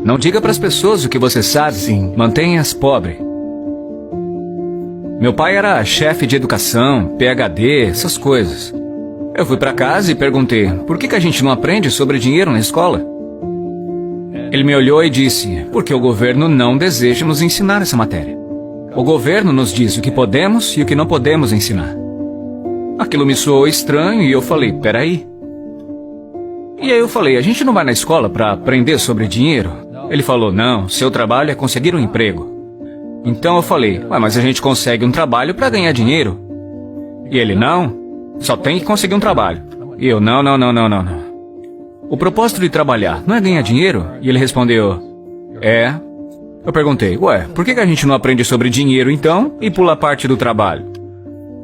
Não diga para as pessoas o que você sabe. Sim. Mantenha-as pobre. Meu pai era chefe de educação, PhD, essas coisas. Eu fui para casa e perguntei, por que a gente não aprende sobre dinheiro na escola? Ele me olhou e disse, porque o governo não deseja nos ensinar essa matéria. O governo nos diz o que podemos e o que não podemos ensinar. Aquilo me soou estranho e eu falei, peraí. E aí eu falei, a gente não vai na escola para aprender sobre dinheiro? Ele falou, não, seu trabalho é conseguir um emprego. Então eu falei, mas a gente consegue um trabalho para ganhar dinheiro. E ele, não, só tem que conseguir um trabalho. E eu, não. O propósito de trabalhar não é ganhar dinheiro? E ele respondeu, é. Eu perguntei, por que a gente não aprende sobre dinheiro então e pula a parte do trabalho?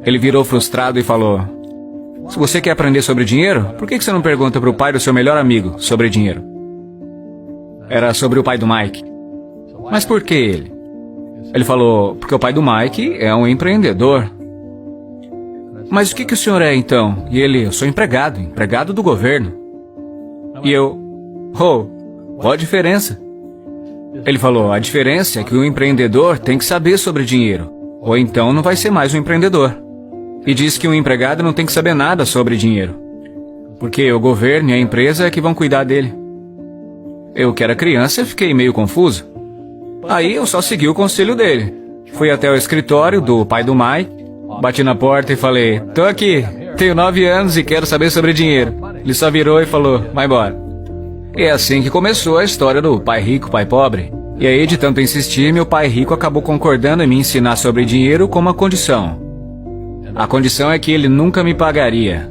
Ele virou frustrado e falou, se você quer aprender sobre dinheiro, por que você não pergunta para o pai do seu melhor amigo sobre dinheiro? Era sobre o pai do Mike. Mas por que ele? Ele falou, porque o pai do Mike é um empreendedor. Mas o que o senhor é então? E ele, eu sou empregado do governo. E eu, qual a diferença? Ele falou, a diferença é que o empreendedor tem que saber sobre dinheiro, ou então não vai ser mais um empreendedor. E diz que um empregado não tem que saber nada sobre dinheiro, porque o governo e a empresa é que vão cuidar dele. Eu, que era criança, fiquei meio confuso. Aí eu só segui o conselho dele. Fui até o escritório do pai do Mike, bati na porta e falei, tô aqui, tenho 9 anos e quero saber sobre dinheiro. Ele só virou e falou, vai embora. E é assim que começou a história do pai rico, pai pobre. E aí, de tanto insistir, meu pai rico acabou concordando em me ensinar sobre dinheiro com uma condição. A condição é que ele nunca me pagaria.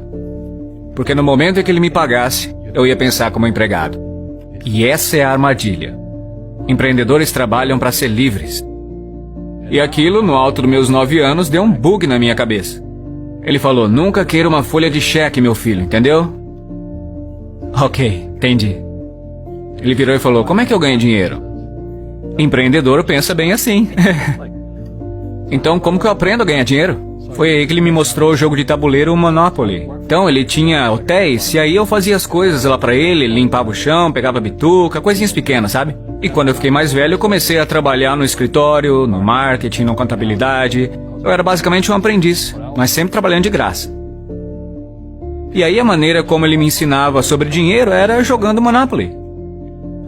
Porque no momento em que ele me pagasse, eu ia pensar como empregado. E essa é a armadilha. Empreendedores trabalham para ser livres. E aquilo, no alto dos meus 9 anos, deu um bug na minha cabeça. Ele falou, nunca queira uma folha de cheque, meu filho, entendeu? Ok, entendi. Ele virou e falou, como é que eu ganho dinheiro? Empreendedor pensa bem assim. Então, como que eu aprendo a ganhar dinheiro? Foi aí que ele me mostrou o jogo de tabuleiro Monopoly. Então, ele tinha hotéis, e aí eu fazia as coisas lá pra ele, limpava o chão, pegava bituca, coisinhas pequenas, sabe? E quando eu fiquei mais velho, eu comecei a trabalhar no escritório, no marketing, na contabilidade. Eu era basicamente um aprendiz, mas sempre trabalhando de graça. E aí a maneira como ele me ensinava sobre dinheiro era jogando Monopoly.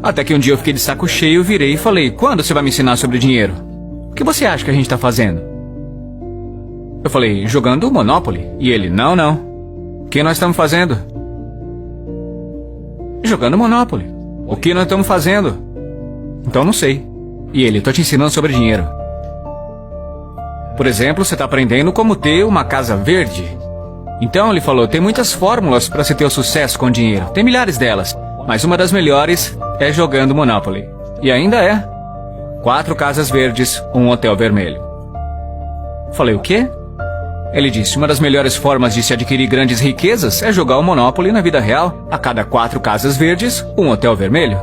Até que um dia eu fiquei de saco cheio, virei e falei, quando você vai me ensinar sobre dinheiro? O que você acha que a gente tá fazendo? Eu falei, jogando Monopoly. E ele, não. O que nós estamos fazendo? Jogando Monopoly. O que nós estamos fazendo? Então não sei. E ele, tô te ensinando sobre dinheiro. Por exemplo, você está aprendendo como ter uma casa verde. Então ele falou, tem muitas fórmulas para se ter o sucesso com dinheiro. Tem milhares delas. Mas uma das melhores é jogando Monopoly. E ainda é. 4 casas verdes, um hotel vermelho. Falei, o quê? Ele disse, uma das melhores formas de se adquirir grandes riquezas é jogar o Monopoly na vida real. A cada 4 casas verdes, um hotel vermelho.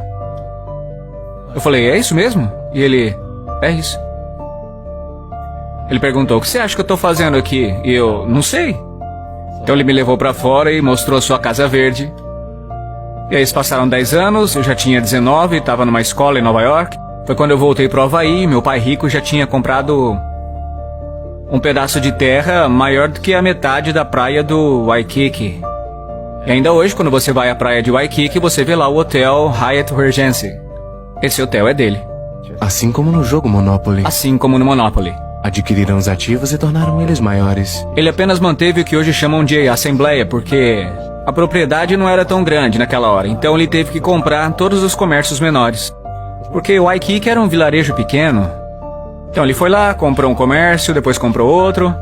Eu falei, é isso mesmo? E ele, é isso. Ele perguntou, o que você acha que eu tô fazendo aqui? E eu, não sei. Então ele me levou pra fora e mostrou sua casa verde. E aí passaram 10 anos, eu já tinha 19, estava numa escola em Nova York. Foi quando eu voltei pro Havaí, meu pai rico já tinha comprado um pedaço de terra maior do que a metade da praia do Waikiki. E ainda hoje, quando você vai à praia de Waikiki, você vê lá o hotel Hyatt Regency. Esse hotel é dele. Assim como no jogo Monopoly. Assim como no Monopoly. Adquiriram os ativos e tornaram eles maiores. Ele apenas manteve o que hoje chamam de assembleia, porque a propriedade não era tão grande naquela hora. Então ele teve que comprar todos os comércios menores. Porque o Waikiki era um vilarejo pequeno. Então ele foi lá, comprou um comércio, depois comprou outro.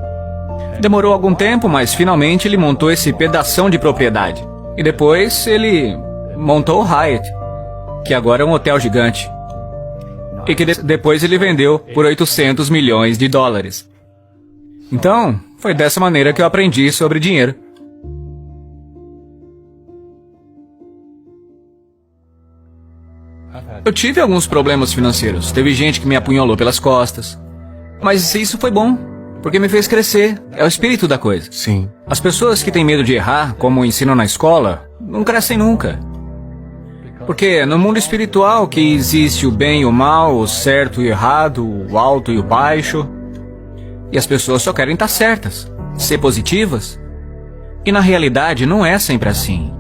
Demorou algum tempo, mas finalmente ele montou esse pedação de propriedade. E depois ele montou o Hyatt, que agora é um hotel gigante. E que depois ele vendeu por 800 milhões de dólares. Então, foi dessa maneira que eu aprendi sobre dinheiro. Eu tive alguns problemas financeiros. Teve gente que me apunhalou pelas costas. Mas isso foi bom, porque me fez crescer. É o espírito da coisa. Sim. As pessoas que têm medo de errar, como ensinam na escola, não crescem nunca. Porque no mundo espiritual que existe o bem e o mal, o certo e o errado, o alto e o baixo. E as pessoas só querem estar certas, ser positivas. E na realidade não é sempre assim.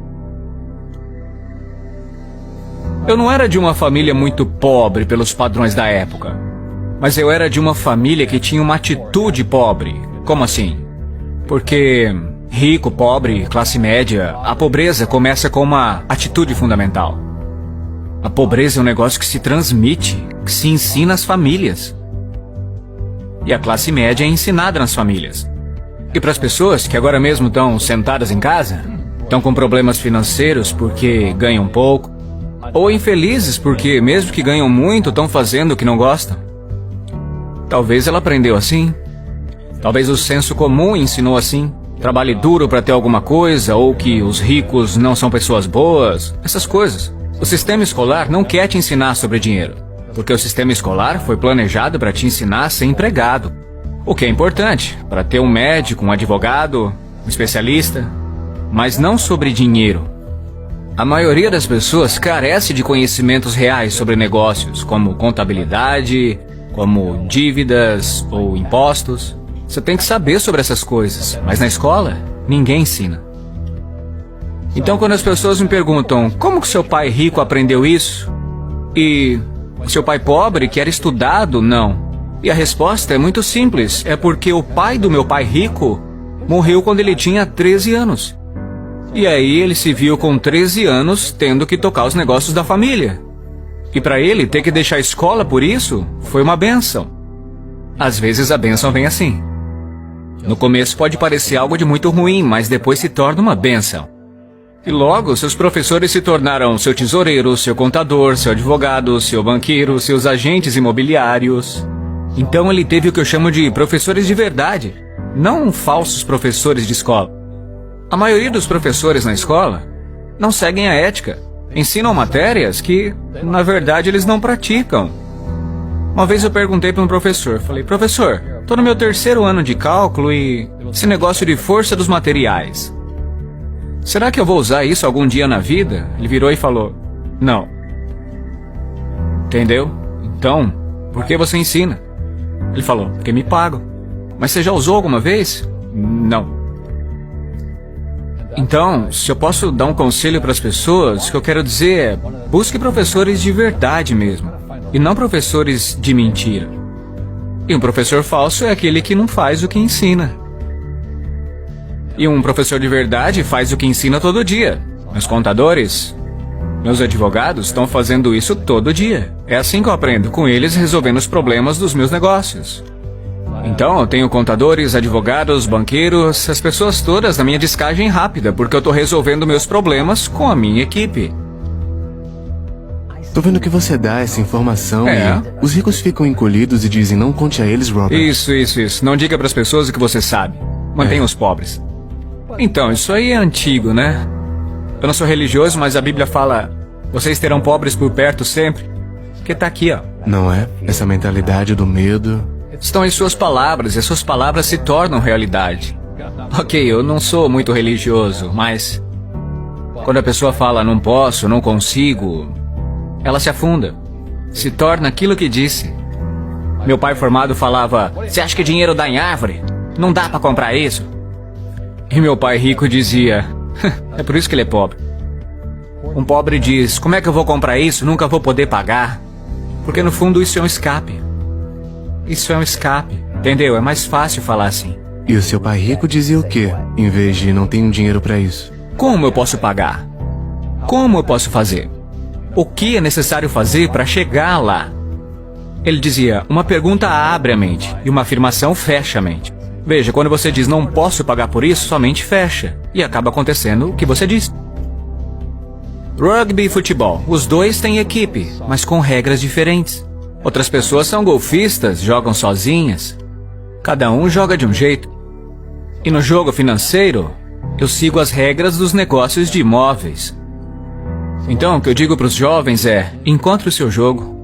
Eu não era de uma família muito pobre pelos padrões da época. Mas eu era de uma família que tinha uma atitude pobre. Como assim? Porque rico, pobre, classe média, a pobreza começa com uma atitude fundamental. A pobreza é um negócio que se transmite, que se ensina às famílias. E a classe média é ensinada nas famílias. E para as pessoas que agora mesmo estão sentadas em casa, estão com problemas financeiros porque ganham pouco, ou infelizes porque mesmo que ganham muito, estão fazendo o que não gostam. Talvez ela aprendeu assim. Talvez o senso comum ensinou assim. Trabalhe duro para ter alguma coisa, ou que os ricos não são pessoas boas, essas coisas. O sistema escolar não quer te ensinar sobre dinheiro, porque o sistema escolar foi planejado para te ensinar a ser empregado. O que é importante, para ter um médico, um advogado, um especialista, mas não sobre dinheiro. A maioria das pessoas carece de conhecimentos reais sobre negócios, como contabilidade, como dívidas ou impostos. Você tem que saber sobre essas coisas, mas na escola, ninguém ensina. Então, quando as pessoas me perguntam como que seu pai rico aprendeu isso? E seu pai pobre, que era estudado, não. E a resposta é muito simples, é porque o pai do meu pai rico morreu quando ele tinha 13 anos. E aí ele se viu com 13 anos tendo que tocar os negócios da família. E para ele ter que deixar a escola por isso, foi uma bênção. Às vezes a bênção vem assim. No começo pode parecer algo de muito ruim, mas depois se torna uma bênção. E logo, seus professores se tornaram seu tesoureiro, seu contador, seu advogado, seu banqueiro, seus agentes imobiliários. Então ele teve o que eu chamo de professores de verdade, não falsos professores de escola. A maioria dos professores na escola não seguem a ética. Ensinam matérias que, na verdade, eles não praticam. Uma vez eu perguntei para um professor, falei, professor, estou no meu 3º ano de cálculo e esse negócio de força dos materiais. Será que eu vou usar isso algum dia na vida? Ele virou e falou, não. Entendeu? Então, por que você ensina? Ele falou, porque me pagam. Mas você já usou alguma vez? Não. Então, se eu posso dar um conselho para as pessoas, o que eu quero dizer é, busque professores de verdade mesmo, e não professores de mentira. E um professor falso é aquele que não faz o que ensina. E um professor de verdade faz o que ensina todo dia. Meus contadores, meus advogados estão fazendo isso todo dia. É assim que eu aprendo, com eles resolvendo os problemas dos meus negócios. Então, eu tenho contadores, advogados, banqueiros, as pessoas todas na minha descagem rápida, porque eu estou resolvendo meus problemas com a minha equipe. Tô vendo que você dá essa informação É. e os ricos ficam encolhidos e dizem não conte a eles, Robert. Isso. Não diga para as pessoas o que você sabe. Mantenha os pobres. Então, isso aí é antigo, né? Eu não sou religioso, mas a Bíblia fala, vocês terão pobres por perto sempre. Porque tá aqui, ó. Não é? Essa mentalidade do medo. Estão em suas palavras, e as suas palavras se tornam realidade. Ok, eu não sou muito religioso, mas quando a pessoa fala não posso, não consigo, ela se afunda. Se torna aquilo que disse. Meu pai formado falava, você acha que dinheiro dá em árvore? Não dá pra comprar isso. E meu pai rico dizia, é por isso que ele é pobre. Um pobre diz, como é que eu vou comprar isso? Nunca vou poder pagar. Porque no fundo isso é um escape. Isso é um escape, entendeu? É mais fácil falar assim. E o seu pai rico dizia o quê? Em vez de não tenho dinheiro pra isso. Como eu posso pagar? Como eu posso fazer? O que é necessário fazer para chegar lá? Ele dizia, uma pergunta abre a mente e uma afirmação fecha a mente. Veja, quando você diz não posso pagar por isso, sua mente fecha. E acaba acontecendo o que você disse. Rugby e futebol. Os dois têm equipe, mas com regras diferentes. Outras pessoas são golfistas, jogam sozinhas. Cada um joga de um jeito. E no jogo financeiro, eu sigo as regras dos negócios de imóveis. Então, o que eu digo para os jovens é, encontre o seu jogo.